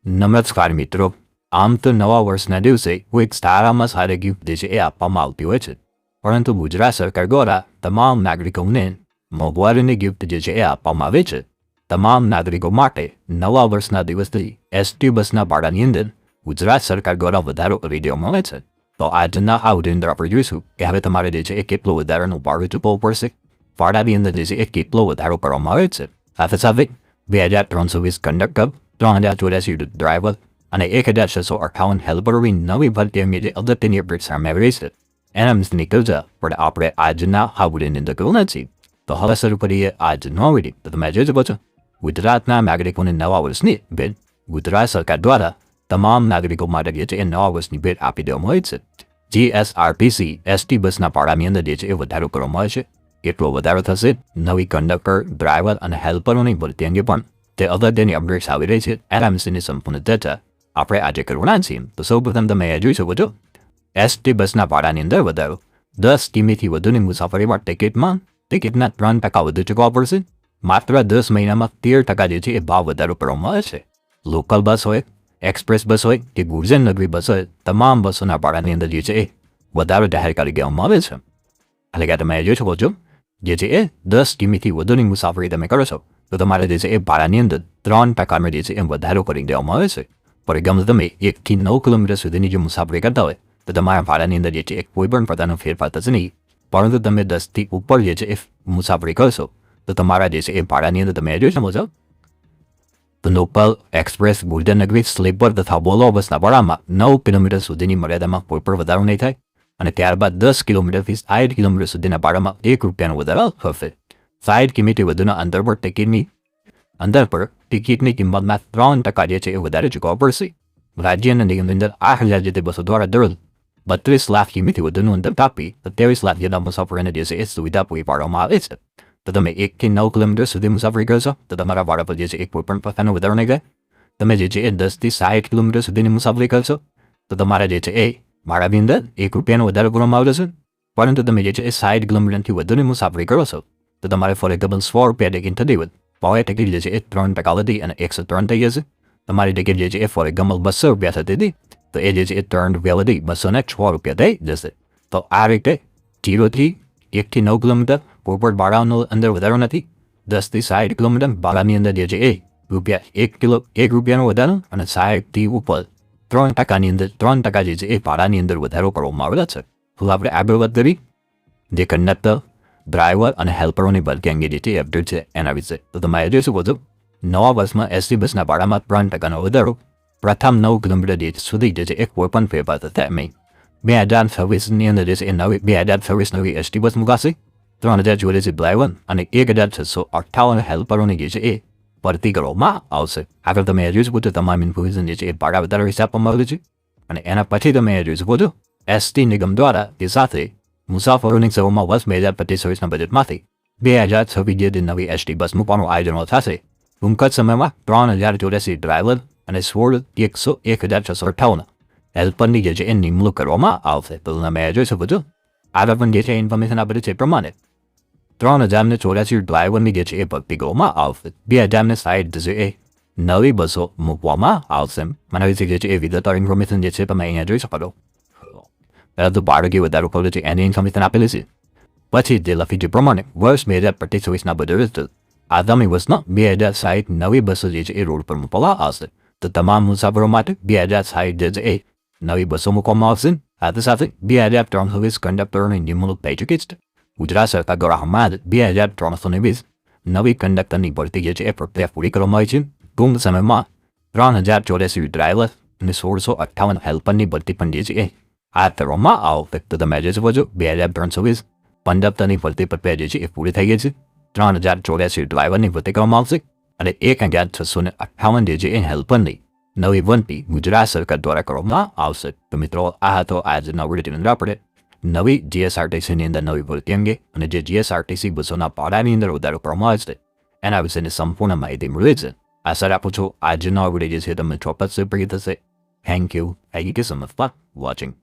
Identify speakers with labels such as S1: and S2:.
S1: નમસ્કાર મિત્રો, આમ તો નવા વર્ષના દિવસે એક સારામાં સારી ગિફ્ટ જે છે એ આપવામાં આવતી હોય છે, પરંતુ ગુજરાત સરકાર દ્વારા તમામ નાગરિકોને મોંઘવારીની ગિફ્ટ જે છે એ આપવામાં આવે છે. તમામ નાગરિકો માટે નવા વર્ષના દિવસથી એસટી બસના ભાડાની અંદર ગુજરાત સરકાર દ્વારા વધારો કરી દેવામાં આવે છે. તો આજના આ વિડીયોની અંદર આપણે જોઈશું કે હવે તમારે જે છે એ કેટલો વધારાનું ભાડું ચૂકવવું પડશે, ભાડાની અંદર જે છે એ કેટલો વધારો કરવામાં આવે છે. સાથે સાથે 2320 કંડક્ટર, 3084 ડ્રાઈવર અને 1658 હેલ્પરોની નવી ભરતી અંગે જે અગત્યની અપડેટ સામે આવી રહી છે એના વિશેની ચર્ચા પણ આપણે આજના આ વિડીયોની અંદર કરવાના છીએ. તો હવે શરૂ કરીએ આજનો વિડીયો. તો તમે જોઈ શકો છો, ગુજરાતના નાગરિકોને નવા વર્ષની ભેટ ગુજરાત સરકાર દ્વારા તમામ નાગરિકો માટે જે છે એ નવા વર્ષની ભેટ આપી દેવામાં આવી છે. જીએસઆરટીસી એસટી બસના ભાડાની અંદર જે છે એ વધારો કરવામાં આવે છે. કેટલો વધારો થશે, નવી કંડક્ટર, ડ્રાઈવર અને હેલ્પરોની ભરતી અંગે પણ તે અગત્યની અપડેટ્સ આવી રહી છે. એના વિશેની સંપૂર્ણ ચર્ચા આપણે આજે કરવાના છીએ. તો સૌપ્રથમ તમે જોઈ શકો છો, એસટી બસના ભાડાની અંદર વધારો. 10 કિમીથી વધુની મુસાફરીમાં ટિકિટના 3% વધુ ચૂકવવા પડશે. માત્ર 10 મહિનામાં 13% જે છે એ ભાવ વધારો કરવામાં આવે છે. લોકલ બસ હોય, એક્સપ્રેસ બસ હોય કે ગુર્જર નગરી બસ હોય, તમામ બસોના ભાડાની અંદર જે છે એ વધારો જાહેર કરી દેવામાં આવે છે. એટલે કે તમે જોઈ શકો છો, જે છે એ 10 કિમીથી વધુની મુસાફરી તમે કરો છો તો તમારે જે છે એ ભાડાની અંદર 3% જે છે એ વધારો કરી દેવામાં આવે છે. પર ગમે તમે 1 થી 9 કિલોમીટર સુધીની જો મુસાફરી કરતા હોય તો તમારા ભાડાની અંદર જે છે એ કોઈ પણ પ્રકારનો ફેરફાર થશે નહીં. પરંતુ તમે 10 થી ઉપર જે છે એ મુસાફરી કરશો તો તમારા જે છે એ ભાડાની અંદર તમે જોઈ શકો છો, તો લોકલ, એક્સપ્રેસ, ગુર્જર નગરી, સ્લીપર તથા વોલ્વો બસના ભાડામાં 9 કિલોમીટર સુધીની મર્યાદામાં કોઈ પણ વધારો નહીં થાય. અને ત્યારબાદ 10 કિલોમીટરથી 60 કિલોમીટર સુધીના ભાડામાં ₹1નો વધારો થશે. 60 કિમીથી વધુના અંતર પર ટિકિટની કિંમતમાં 3% જે છે એ વધારે ચૂકવવા પડશે. રાજ્યના નિગમની અંદર 8,000 જેટલી બસો દ્વારા દરરોજ 32 લાખ કિમીથી વધુનું અંતર કાપી 27 લાખ જેટલા મુસાફરોને જે છે એ સુવિધા પૂરી પાડવામાં આવે છે. તો તમે 1 થી 9 કિલોમીટર સુધી મુસાફરી કરશો તો તમારા ભાડા પર જે છે એ કોઈ પણ પ્રકારનો વધારો નહીં થાય. તમે જે છે એ 10 થી 60 કિલોમીટર સુધીની મુસાફરી કરશો તો તમારા જે છે એ ભાડાની અંદર ₹1નો વધારો કરવામાં આવે છે. પરંતુ તમે જે છે એ 60 કિલોમીટરથી વધુની મુસાફરી કરો છો તો તમારે ફોર એક્ઝામ્પલ ₹100 ટિકિટ થતી હોય, ભાવે ટિકિટ જે છે એ 3% વધી અને 103 થઈ જશે. તમારી ટિકિટ જે છે એ ફોર એક્ઝામ્પલ ₹200 થતી હતી તો એ જે છે એ ₹3 વધી ₹206 થઈ જશે. તો આ રીતે 1 થી 9 કિલોમીટર કોઈ પણ ભાડાનો અંદર વધારો નથી. 10 થી 60 કિલોમીટર ભાડાની અંદર જે છે એ ₹1નો વધારો અને 60 થી ઉપર 3%ની અંદર 3% જે છે એ ભાડાની અંદર વધારો કરવામાં આવેલા છે. તો આપણે આગળ વાત કરી જે કંડક્ટર, ડ્રાઈવર અને હેલ્પરોની ભરતી અંગે જે છે અપડેટ છે એના વિશે. તો તમે જોઈ શકો છો, નવા વર્ષમાં એસટી બસના ભાડામાં 3%નો વધારો. પ્રથમ 9 કિલોમીટર સુધી જે છે એ કોઈ પણ ફેરફાર થશે નહીં. 2026ની અંદર જે છે એ 2026 નવી એસટી બસ મુકાશે. 3084 ડ્રાઈવર અને 1658 હેલ્પરોની જે છે એ ભરતી કરવામાં આવશે. આગળ તમે જોઈ શકો છો, તમામ ઇન્ફોર્મેશન જે છે એ ભાડા વધારા વિશે આપવામાં આવેલી છે. અને એના પછી તમે જોઈ શકો છો, એસટી નિગમ દ્વારા તે સાથે મુસાફરોની સેવામાં વર્ષ 2025-26ના બજેટમાંથી 2026 જે નવી એસટી બસ મૂકવાનું આયોજન થશે. ટૂંક જ સમયમાં 3084 ડ્રાઈવર અને 16,658 હેલ્પરની જે છે એ નિમણૂક કરવામાં આવશે. તો તમે જોઈ શકો છો, આગળ પણ જે છે ઇન્ફોર્મેશન આપેલી છે એ પ્રમાણે 3084 ડ્રાઈવરની જે છે એ ભરતી કરવામાં આવશે. 2060 જે એ નવી બસો મૂકવામાં આવશે. મને વિશે જે છે એ વિગતવાર ઇન્ફોર્મેશન જે છે તમે અહીંયા જોઈ શકો છો. પહેલાં તો ભાડું વધારો કર્યો છે એની ઇન્ફોર્મેશન આપેલી છે. પછી જે લખી છે પ્રમાણે વર્ષ 2025-26ના બજેટ આગામી વર્ષના 2060 નવી બસો જે છે એ રોડ પર મૂકવામાં આવશે. તો તમામ મુસાફરો માટે 2060 જે છે એ નવી બસો મૂકવામાં આવશે. સાથે સાથે 2320 કંડક્ટરોની નિમણૂક થઈ ચૂકી છે. ગુજરાત સરકાર દ્વારા હમણાં જ 2320 નવી કંડક્ટરની ભરતી જે છે એ પ્રક્રિયા પૂરી કરવામાં આવી છે. ટૂંક સમયમાં 3084 ડ્રાઈવર અને 1658 હેલ્પરની ભરતી પણ જે છે એ હાથ ધરવામાં આવશે. તો તમે જોઈ શકો છો, 2320 કંડક્ટરની ભરતી પ્રક્રિયા જે છે એ પૂરી થઈ ગઈ છે. 3084 ડ્રાઈવરની ભરતી કરવામાં આવશે અને 1658 જે છે એ હેલ્પરની નવી ભરતી ગુજરાત સરકાર દ્વારા કરવામાં આવશે. તો મિત્રો, આ હતો આજના વિડીયોની અંદર આપણે નવી જીએસઆરટીસીની અંદર નવી ભરતી અંગે અને જે જીએસઆરટીસી બસોના ભાડાની અંદર વધારો કરવામાં આવે છે એના વિશેની સંપૂર્ણ માહિતી મળી છે. આશા રાખું છું આજનો વિડીયો જે છે તમને ચોક્કસ ઉપયોગી થશે. Thank you so much for watching.